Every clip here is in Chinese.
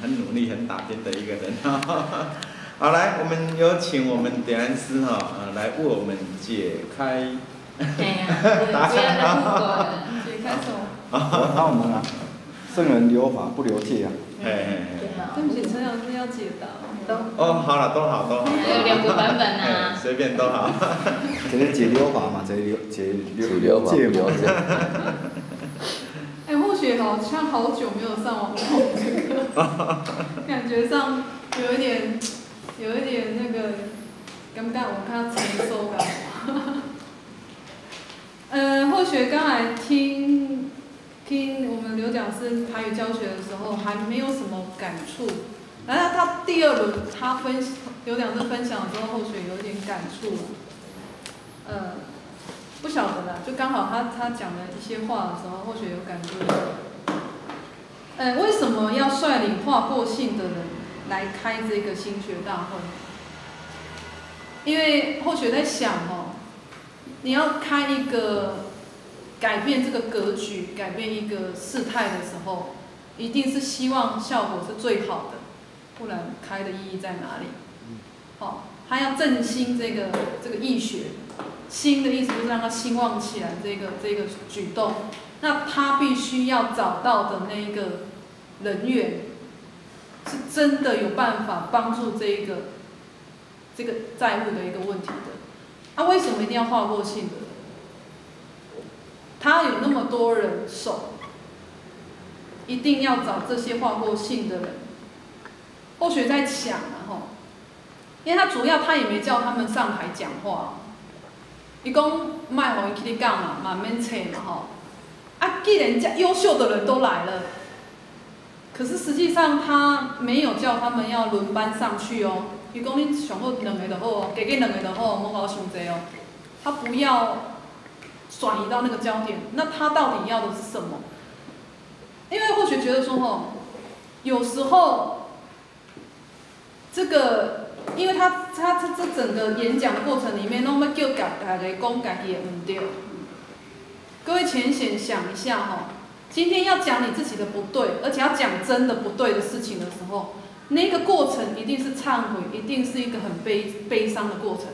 很努力、很打拼的一个人。好，来，我们有请我们点燃师来为我们解开。答案好。解开什么？那我们啊，圣人留法不留戒啊。对不起，陈老师要解答。哦，好了，都好。有2个版本啊。随便都好。这个解留法嘛，这解留戒嘛。或许好像好久没有上网碰这个，感觉上有一点那个，感觉我看承受感。或许刚才听我们刘讲师台语教学的时候，还没有什么感触。然后他第2轮刘讲师分享的时候，或许有点感触了。不晓得啦，就刚好他讲的一些话的时候，或许有感触。为什么要率领划过性的人来开这个心学大会？因为或许在想你要开一个改变这个格局、改变一个事态的时候，一定是希望效果是最好的，不然开的意义在哪里？他要振兴这个义学。兴的意思就是让它兴旺起来，这个举动，那他必须要找到的那个人员，是真的有办法帮助这个债务的一个问题的。为什么一定要划过性的？他有那么多人手，一定要找这些划过性的人。或许在想因为他主要他也没叫他们上台讲话。伊讲卖互伊去你讲嘛，免找嘛既然这优秀的人都来了，可是实际上他没有叫他们要轮班上去哦。伊讲你上好2个就好加2个就好，莫搞伤济哦。他不要转移到那个焦点，那他到底要的是什么？因为或许觉得说有时候这个。因为他这整个演讲过程里面，拢要叫大家讲家己的唔对。各位浅显想一下今天要讲你自己的不对，而且要讲真的不对的事情的时候，那个过程一定是忏悔，一定是一个很悲伤的过程。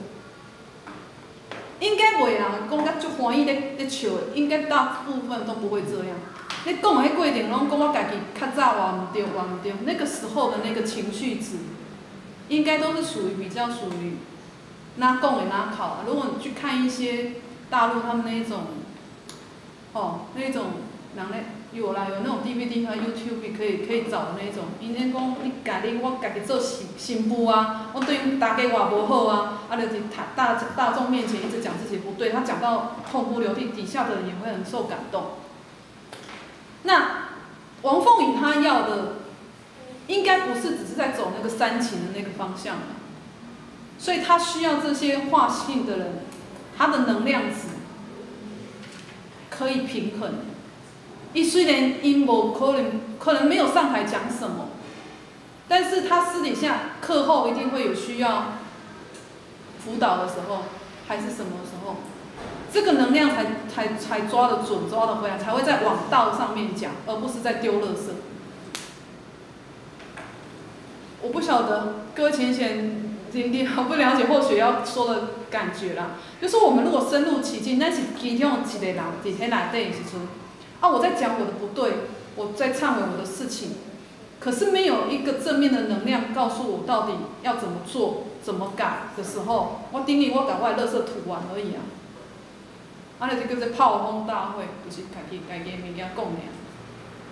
应该袂人讲甲足欢喜咧笑的，应该大部分都不会这样。你讲的迄过程拢讲我家己较早话唔对，那个时候的那个情绪值。应该都是比较属于哪讲的哪考。如果你去看一些大陆他们那种，那种人咧有那种 DVD 和 YouTube 可以找的那种。因咧讲我家己做新妇啊，我对大家话无好啊，就是大众面前一直讲自己不对，他讲到痛哭流涕，底下的人也会很受感动。那王凤仪他要的。应该不是只是在走那个煽情的那个方向，所以他需要这些化性的人，他的能量值可以平衡。虽然因无可能没有上台讲什么，但是他私底下课后一定会有需要辅导的时候，还是什么时候，这个能量才抓得准、抓得回来，才会在往道上面讲，而不是在丢垃圾。我不晓得各位浅显你不了解，或许要说的感觉啦，就是我们如果深入其境，咱是其中一个人在迄内底的时阵，我在讲我的不对，我在忏悔我的事情，可是没有一个正面的能量告诉我到底要怎么做、怎么改的时候，我顶你我把我的垃圾吐完而已啊，就叫做炮轰大会，就是家己物件讲尔，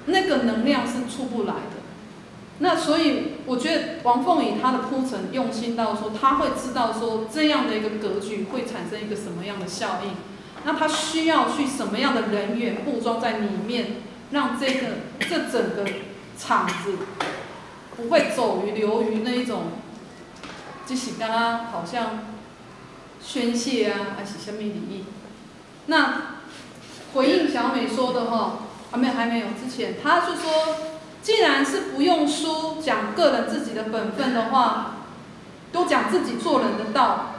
那个能量是出不来的。那所以我觉得王凤仪她的铺陈用心到说，她会知道说这样的一个格局会产生一个什么样的效应，那她需要去什么样的人员布装在里面，让这整个场子不会走于流于那一种，就是刚刚好像宣泄啊，还是什么礼仪。那回应小美说的还没有之前，她就说。既然是不用书讲个人自己的本分的话，都讲自己做人的道，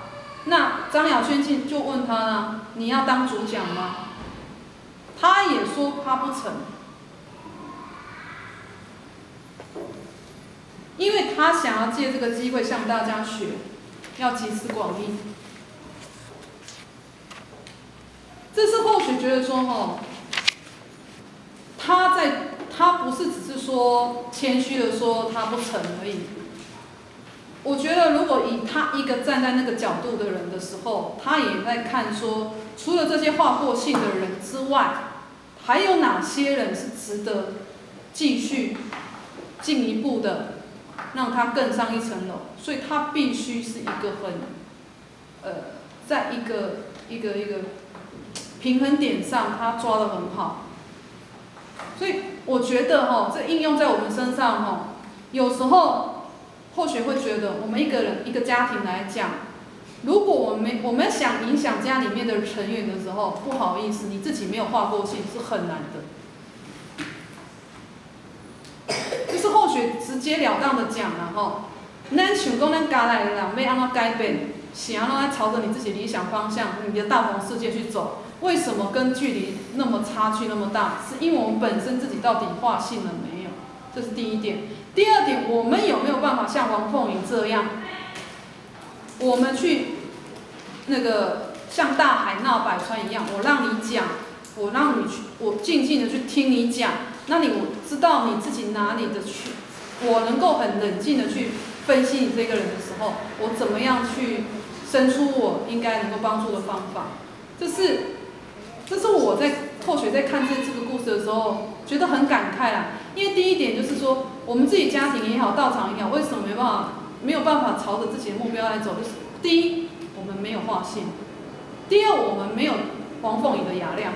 那张雅轩就问他了：“你要当主讲吗？”他也说他不成。因为他想要借这个机会向大家学，要集思广益。这是后学觉得说他不是只是说谦虚的说他不成而已。我觉得如果以他一个站在那个角度的人的时候，他也在看说，除了这些划过性的人之外，还有哪些人是值得继续进一步的让他更上一层楼？所以他必须是一个在一个平衡点上，他抓得很好。所以我觉得这应用在我们身上有时候或许会觉得，我们一个人一个家庭来讲，如果我们想影响家里面的成员的时候，不好意思，你自己没有划过性是很难的。就是或许直截了当的讲咱想讲咱家内的人要安怎改变，是安怎朝着你自己理想方向、你的大同世界去走？为什么跟距离那么差距那么大？是因为我们本身自己到底划性了没有？这是第一点。第二点，我们有没有办法像王凤仪这样，我们去像大海纳百川一样，我让你讲，我静静的去听你讲，那我知道你自己哪里的去，我能够很冷静的去分析你这个人的时候，我怎么样去生出我应该能够帮助的方法。这是我或许在看这个故事的时候觉得很感慨啦。因为第一点就是说，我们自己家庭也好，道场也好，为什么没有办法朝着自己的目标来走？就是第一，我们没有划线；第二，我们没有黄凤仪的雅量，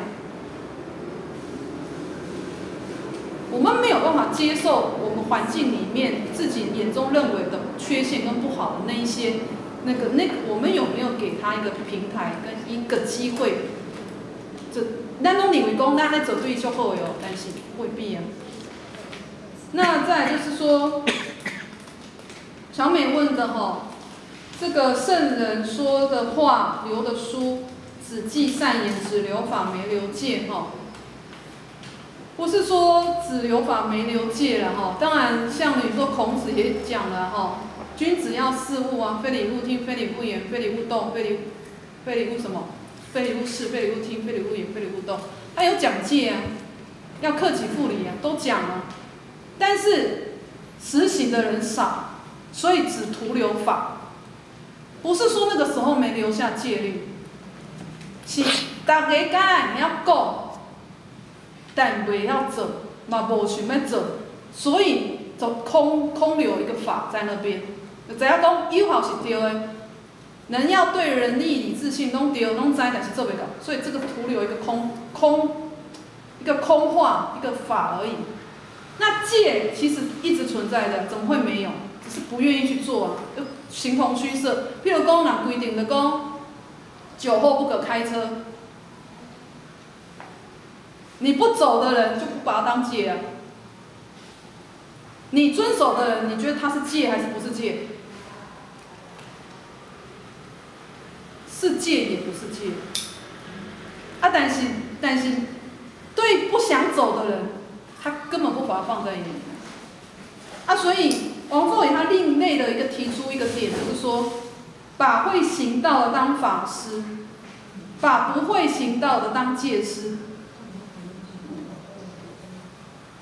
我们没有办法接受我们环境里面自己眼中认为的缺陷跟不好的那一些，我们有没有给他一个平台跟一个机会？咱拢认为讲咱咧做对就好哟，但是未必啊。那再来就是说，小美问的这个圣人说的话、留的书，只记善言，只留法没留戒不是说只留法没留戒了当然，像你说孔子也讲了君子要四物啊，非礼勿听，非礼勿言，非礼勿动，非礼勿什么？非礼勿视，非礼勿听，非礼勿言，非礼勿动。他有讲戒啊，要克己复礼啊，都讲了。但是实行的人少，所以只徒留法。不是说那个时候没留下戒律，是大家讲要讲，但未要做，嘛无想要做，所以就空留一个法在那边。就知影讲有效是对的。人要对人义礼智信拢对，拢知，但是做不到，所以这个徒留一个一个空话，一个法而已。那戒其实一直存在的，怎么会没有？只是不愿意去做啊，就形同虚设。譬如讲，哪规定的讲酒后不可开车，你不走的人就不把它当戒啊。你遵守的人，你觉得他是戒还是不是戒？是戒也不是戒，但是对不想走的人，他根本不把它放在眼里。所以王凤仪他另类的提出一个点，就是说，把会行道的当法师，把不会行道的当戒师。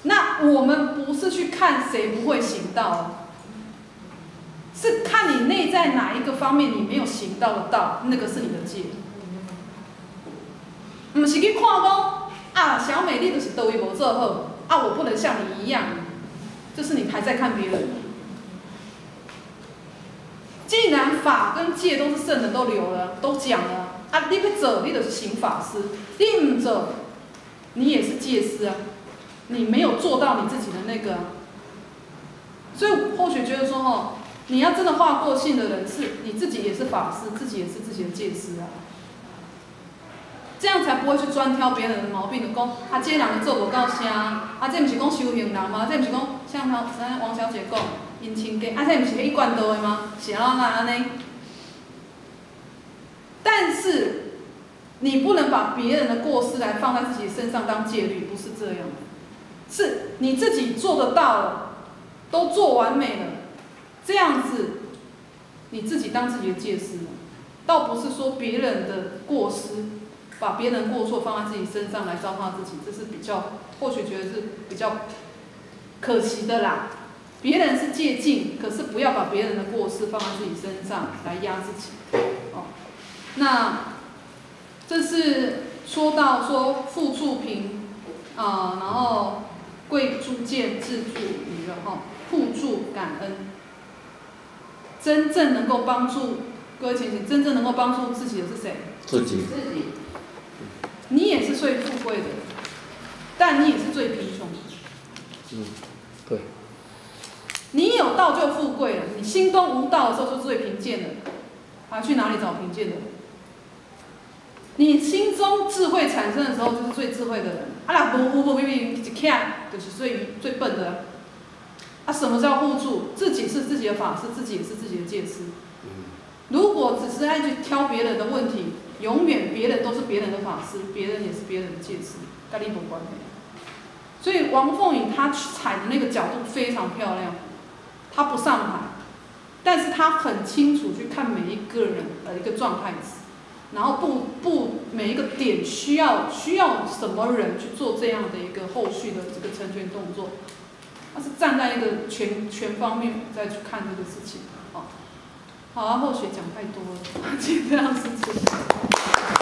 那我们不是去看谁不会行道是看你内在哪一个方面你没有行到的道，那个是你的戒。不是去看讲小美丽就是倒位无做好，我不能像你一样，就是你还在看别人。既然法跟戒都是圣人都留了，都讲了你要做，你就是行法师；你不做，你也是戒师啊。你没有做到你自己的那个所以或许觉得说你要真的划过性的人，是你自己也是法师，自己也是自己的戒师啊。这样才不会去专挑别人的毛病，就讲这个人做无够啥，这不是讲修行人吗？这不是讲像王小姐讲，因亲家，这不是迄惯道的吗？是安尼。但是你不能把别人的过失来放在自己身上当戒律，不是这样的。是你自己做得到了，都做完美了，这样子你自己当自己的戒师呢，倒不是说别人的过失，把别人过错放在自己身上来糟蹋自己，这是比较或许觉得是比较可惜的啦。别人是借镜，可是不要把别人的过失放在自己身上来压自己。哦，那这是说到说富处贫然后贵诸贱自助愚了哈，互助感恩，真正能够帮助各位前行，真正能够帮助自己的是谁？自己。你也是最富贵的，但你也是最贫穷的。对。你有道就富贵了，你心中无道的时候是最贫贱的，还去哪里找贫贱的人？你心中智慧产生的时候，就是最智慧的人。一看就是最笨的。什么叫互助？自己是自己的法师，自己也是自己的戒师。如果只是爱去挑别人的问题，永远别人都是别人的法师，别人也是别人的戒师，跟你没关系。所以王凤仪她踩的那个角度非常漂亮，她不上台，但是她很清楚去看每一个人的一个状态值，然后每一个点需要什么人去做这样的一个后续的这个成全动作，她是站在一个全方面再去看这个事情。好，后学讲太多了，就这样事情。